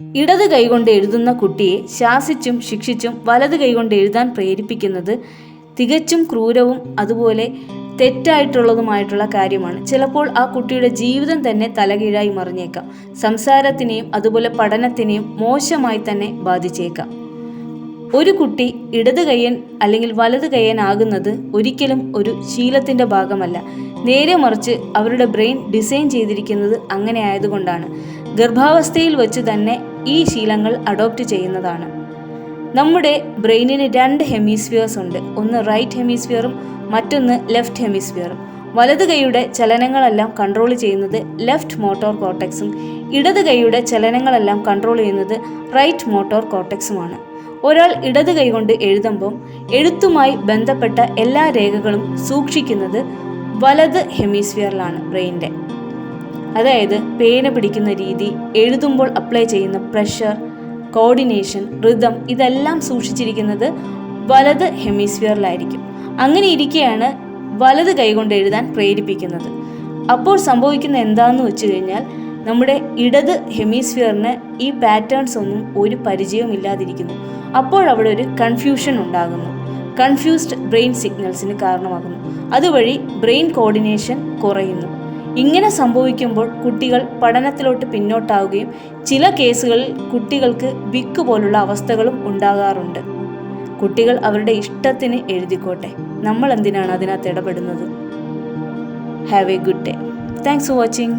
ഇടത് കൈകൊണ്ട് എഴുതുന്ന കുട്ടിയെ ശാസിച്ചും ശിക്ഷിച്ചും വലത് കൈകൊണ്ട് എഴുതാൻ പ്രേരിപ്പിക്കുന്നത് തികച്ചും ക്രൂരവും അതുപോലെ തെറ്റായിട്ടുള്ളതുമായിട്ടുള്ള കാര്യമാണ്. ചിലപ്പോൾ ആ കുട്ടിയുടെ ജീവിതം തന്നെ തലകീഴായി മറിഞ്ഞേക്കാം. സംസാരത്തിനെയും അതുപോലെ പഠനത്തിനെയും മോശമായി തന്നെ ബാധിച്ചേക്കാം. ഒരു കുട്ടി ഇടത് കയ്യൻ അല്ലെങ്കിൽ വലത് കയ്യൻ ആകുന്നത് ഒരിക്കലും ഒരു ശീലത്തിൻ്റെ ഭാഗമല്ല. നേരെ മറിച്ച് അവരുടെ ബ്രെയിൻ ഡിസൈൻ ചെയ്തിരിക്കുന്നത് അങ്ങനെ ആയതുകൊണ്ടാണ്. ഗർഭാവസ്ഥയിൽ വെച്ച് തന്നെ ഈ ശീലങ്ങൾ അഡോപ്റ്റ് ചെയ്യുന്നതാണ്. നമ്മുടെ ബ്രെയിനിന് 2 ഹെമിസ്ഫിയേഴ്സ് ഉണ്ട്. ഒന്ന് റൈറ്റ് ഹെമിസ്ഫിയറും മറ്റൊന്ന് ലെഫ്റ്റ് ഹെമിസ്ഫിയറും. വലത് കൈയുടെ ചലനങ്ങളെല്ലാം കൺട്രോൾ ചെയ്യുന്നത് ലെഫ്റ്റ് മോട്ടോർ കോർട്ടെക്സും ഇടത് കൈയുടെ ചലനങ്ങളെല്ലാം കൺട്രോൾ ചെയ്യുന്നത് റൈറ്റ് മോട്ടോർ കോർട്ടെക്സുമാണ്. ഒരാൾ ഇടത് കൈകൊണ്ട് എഴുതുമ്പം എഴുത്തുമായി ബന്ധപ്പെട്ട എല്ലാ രേഖകളും സൂക്ഷിക്കുന്നത് വലത് ഹെമിസ്ഫിയറിലാണ് ബ്രെയിനിൻ്റെ. അതായത് പേന പിടിക്കുന്ന രീതി, എഴുതുമ്പോൾ അപ്ലൈ ചെയ്യുന്ന പ്രഷർ, കോർഡിനേഷൻ, റിതം ഇതെല്ലാം സൂക്ഷിച്ചിരിക്കുന്നത് വലത് ഹെമിസ്ഫിയറിലായിരിക്കും. അങ്ങനെ ഇരിക്കെയാണ് വലത് കൈകൊണ്ട് എഴുതാൻ പ്രേരിപ്പിക്കുന്നത്. അപ്പോൾ സംഭവിക്കുന്ന എന്താണെന്ന് വെച്ച് കഴിഞ്ഞാൽ നമ്മുടെ ഇടത് ഹെമിസ്ഫിയറിന് ഈ പാറ്റേൺസ് ഒന്നും ഒരു പരിചയവും ഇല്ലാതിരിക്കുന്നു. അപ്പോഴവിടെ ഒരു കൺഫ്യൂഷൻ ഉണ്ടാകുന്നു. കൺഫ്യൂസ്ഡ് ബ്രെയിൻ സിഗ്നൽസിന് കാരണമാകുന്നു. അതുവഴി ബ്രെയിൻ കോർഡിനേഷൻ കുറയുന്നു. ഇങ്ങനെ സംഭവിക്കുമ്പോൾ കുട്ടികൾ പഠനത്തിലോട്ട് പിന്നോട്ടാവുകയും ചില കേസുകളിൽ കുട്ടികൾക്ക് വിക്ക് പോലുള്ള അവസ്ഥകളും ഉണ്ടാകാറുണ്ട്. കുട്ടികൾ അവരുടെ ഇഷ്ടത്തിന് എഴുതിക്കോട്ടെ, നമ്മൾ എന്തിനാണ് അതിനകത്ത് ഇടപെടുന്നത്? Have A good day. Thanks for watching.